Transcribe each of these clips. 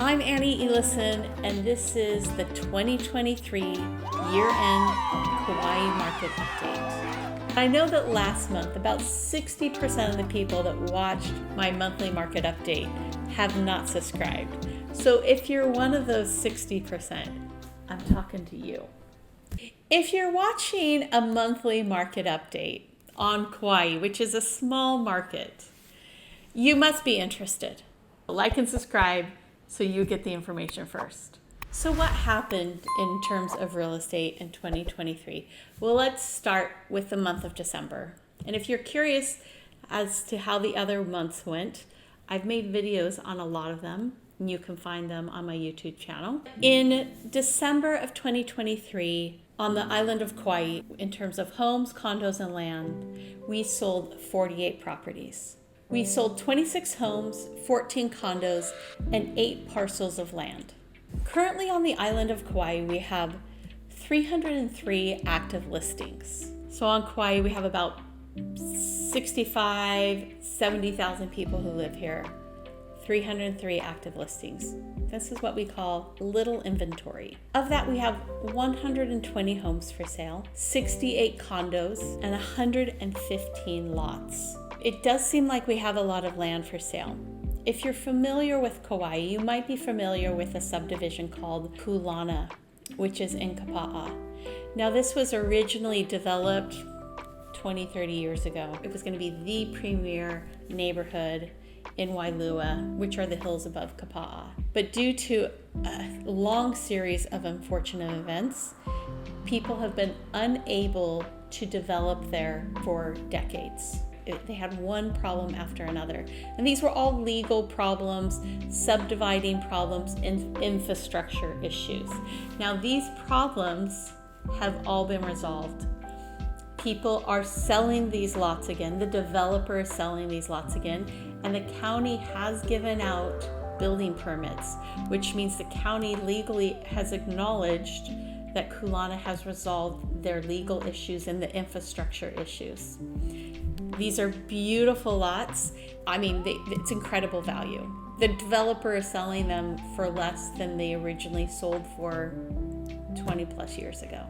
I'm Annie Ellison, and this is the 2023 year-end Kauai market update. I know that last month, about 60% of the people that watched my monthly market update have not subscribed. So if you're one of those 60%, I'm talking to you. If you're watching a monthly market update on Kauai, which is a small market, you must be interested. Like and subscribe so you get the information first. So what happened in terms of real estate in 2023? Well, let's start with the month of December. And if you're curious as to how the other months went, I've made videos on a lot of them, and you can find them on my YouTube channel. In December of 2023, on the island of Kauai, in terms of homes, condos, and land, we sold 48 properties. We sold 26 homes, 14 condos, and 8 parcels of land. Currently on the island of Kauai, we have 303 active listings. So on Kauai, we have about 70,000 people who live here. 303 active listings. This is what we call little inventory. Of that, we have 120 homes for sale, 68 condos, and 115 lots. It does seem like we have a lot of land for sale. If you're familiar with Kauai, you might be familiar with a subdivision called Kulana, which is in Kapa'a. Now, this was originally developed 20, 30 years ago. It was going to be the premier neighborhood in Wailua, which are the hills above Kapa'a. But due to a long series of unfortunate events, people have been unable to develop there for decades. They had one problem after another. And these were all legal problems, subdividing problems, and infrastructure issues. Now, these problems have all been resolved. People are selling these lots again. The developer is selling these lots again. And the county has given out building permits, which means the county legally has acknowledged that Kulana has resolved their legal issues and the infrastructure issues. These are beautiful lots. I mean, it's incredible value. The developer is selling them for less than they originally sold for 20 plus years ago.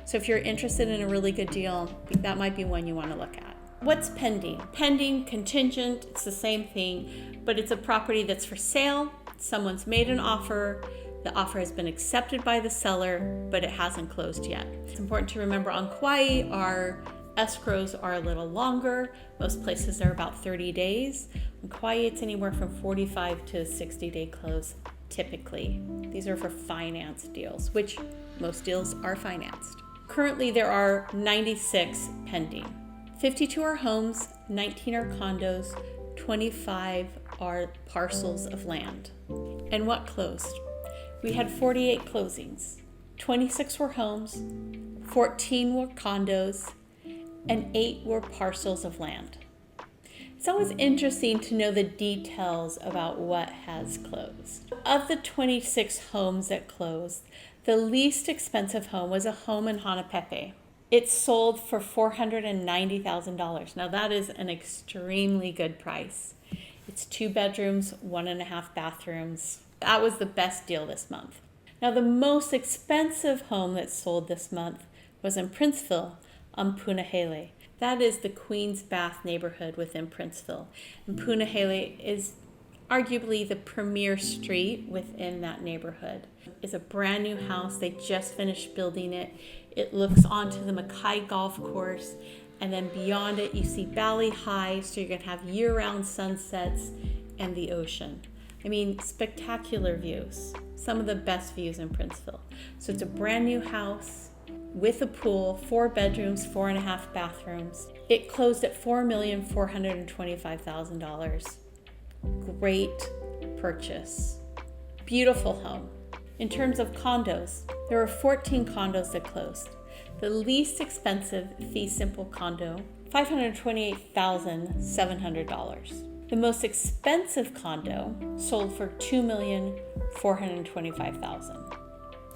So if you're interested in a really good deal, that might be one you want to look at. What's pending? Pending, contingent, it's the same thing, but it's a property that's for sale. Someone's made an offer. The offer has been accepted by the seller, but it hasn't closed yet. It's important to remember on Kauai, our escrows are a little longer. Most places are about 30 days. On Kauai, it's anywhere from 45 to 60-day close, typically. These are for finance deals, which most deals are financed. Currently, there are 96 pending. 52 are homes, 19 are condos, 25 are parcels of land. And what closed? We had 48 closings. 26 were homes, 14 were condos, and 8 were parcels of land. It's always interesting to know the details about what has closed. Of the 26 homes that closed, the least expensive home was a home in Hanapepe. It sold for $490,000. Now that is an extremely good price. It's 2 bedrooms, 1.5 bathrooms. That was the best deal this month. Now the most expensive home that sold this month was in Princeville on Punahele. That is the Queen's Bath neighborhood within Princeville. And Punahele is arguably the premier street within that neighborhood. It's a brand new house. They just finished building it. It looks onto the Mackay Golf Course, and then beyond it you see Valley High, so you're going to have year-round sunsets and the ocean. I mean, spectacular views. Some of the best views in Princeville. So it's a brand new house with a pool, 4 bedrooms, 4.5 bathrooms. It closed at $4,425,000. Great purchase. Beautiful home. In terms of condos, there were 14 condos that closed. The least expensive fee simple condo, $528,700. The most expensive condo sold for $2,425,000.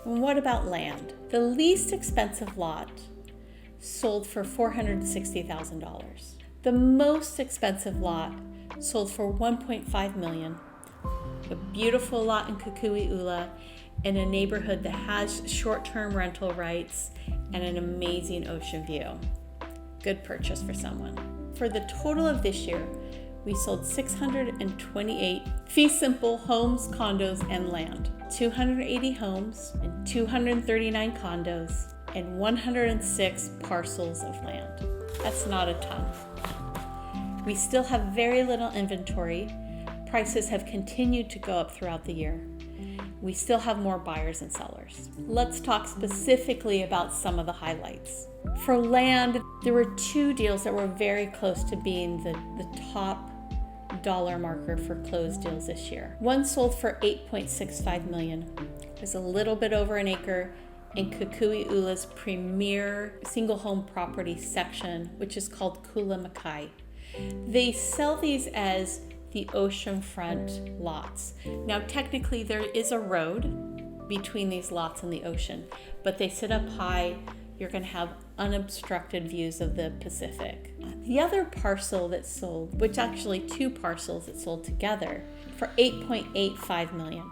And what about land? The least expensive lot sold for $460,000. The most expensive lot sold for $1.5 million A beautiful lot in Kukui'ula in a neighborhood that has short-term rental rights and an amazing ocean view. Good purchase for someone. For the total of this year, we sold 628 fee simple homes, condos, and land. 280 homes and 239 condos and 106 parcels of land. That's not a ton. We still have very little inventory. Prices have continued to go up throughout the year. We still have more buyers and sellers. Let's talk specifically about some of the highlights. For land, there were 2 deals that were very close to being the top dollar marker for closed deals this year. One sold for $8.65 million. It was a little bit over an acre in Kukui'ula's premier single home property section, which is called Kula Makai. They sell these as the oceanfront lots. Now, technically, there is a road between these lots and the ocean, but they sit up high. You're going to have unobstructed views of the Pacific. The other parcel that sold, which actually 2 parcels that sold together, for $8.85 million,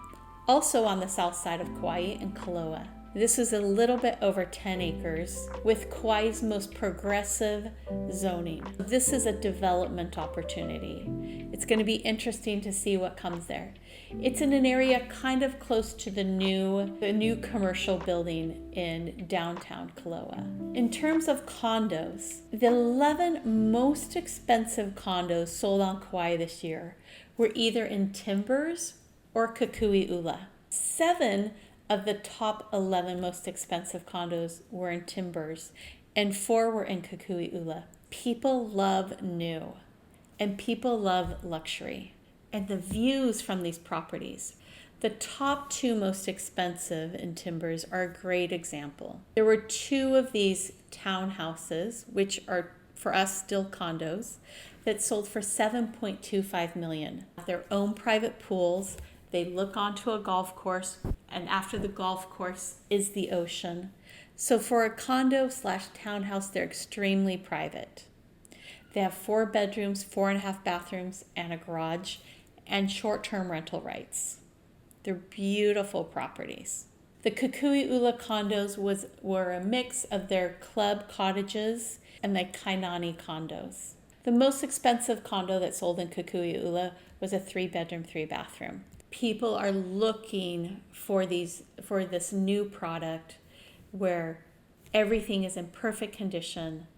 also on the south side of Kauai in Kaloa. This is a little bit over 10 acres with Kauai's most progressive zoning. This is a development opportunity. It's going to be interesting to see what comes there. It's in an area kind of close to the new commercial building in downtown Kaloa. In terms of condos, the 11 most expensive condos sold on Kauai this year were either in Timbers or Kukui'ula. 7 of the top 11 most expensive condos were in Timbers, and 4 were in Kukui'ula. People love new, and people love luxury, and the views from these properties. The top 2 most expensive in Timbers are a great example. There were 2 of these townhouses, which are for us still condos, that sold for $7.25 million. Their own private pools. They look onto a golf course, and after the golf course is the ocean. So for a condo/townhouse, they're extremely private. They have 4 bedrooms, 4.5 bathrooms, and a garage, and short-term rental rights. They're beautiful properties. The Kukui'ula condos were a mix of their club cottages and the Kainani condos. The most expensive condo that sold in Kukui'ula was a 3-bedroom, 3-bathroom. People are looking for this new product where everything is in perfect condition,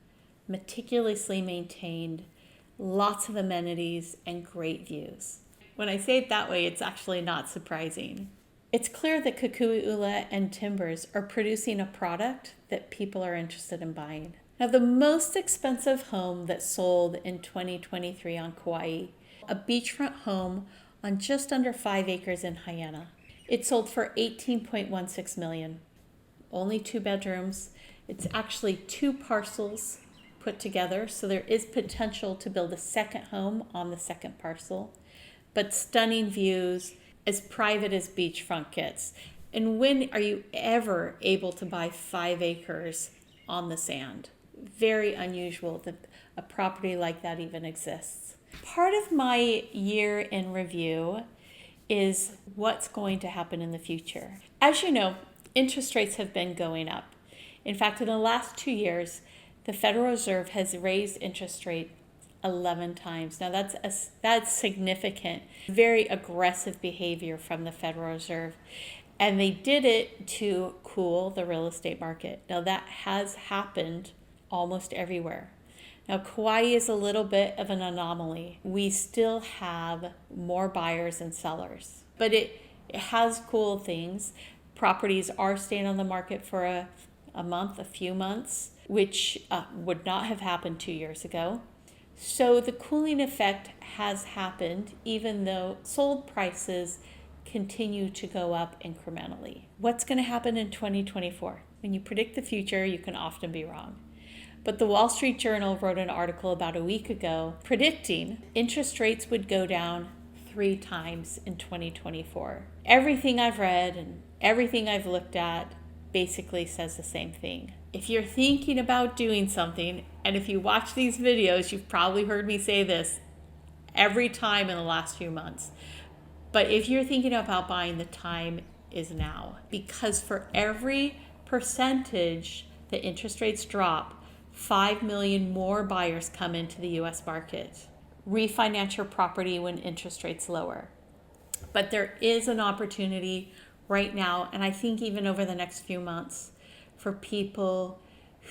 meticulously maintained, lots of amenities, and great views. When I say it that way, it's actually not surprising. It's clear that Kukui'ula and Timbers are producing a product that people are interested in buying. Now, the most expensive home that sold in 2023 on Kauai, a beachfront home on just under 5 acres in Hyanna. It sold for $18.16 million. Only 2 bedrooms. It's actually 2 parcels put together, so there is potential to build a second home on the second parcel. But stunning views, as private as beachfront gets. And when are you ever able to buy 5 acres on the sand? Very unusual that a property like that even exists. Part of my year in review is what's going to happen in the future. As you know, interest rates have been going up. In fact, in the last 2 years, the Federal Reserve has raised interest rate 11 times. Now that's significant, very aggressive behavior from the Federal Reserve. And they did it to cool the real estate market. Now that has happened almost everywhere. Now, Kauai is a little bit of an anomaly. We still have more buyers than sellers, but it has cool things. Properties are staying on the market for a month, a few months, which would not have happened 2 years ago. So the cooling effect has happened, even though sold prices continue to go up incrementally. What's going to happen in 2024? When you predict the future, you can often be wrong. But the Wall Street Journal wrote an article about a week ago predicting interest rates would go down 3 times in 2024. Everything I've read and everything I've looked at basically says the same thing. If you're thinking about doing something, and if you watch these videos, you've probably heard me say this every time in the last few months, But if you're thinking about buying, the time is now, because for every percentage the interest rates drop, 5 million more buyers come into the US market. Refinance your property when interest rates lower. But there is an opportunity right now, and I think even over the next few months, for people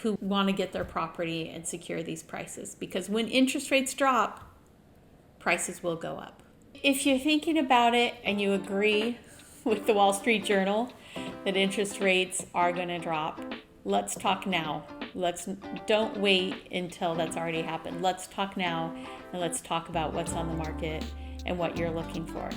who want to get their property and secure these prices, because when interest rates drop, prices will go up. If you're thinking about it and you agree with the Wall Street Journal that interest rates are going to drop, let's talk now. Don't wait until that's already happened. Let's talk now, and let's talk about what's on the market and what you're looking for.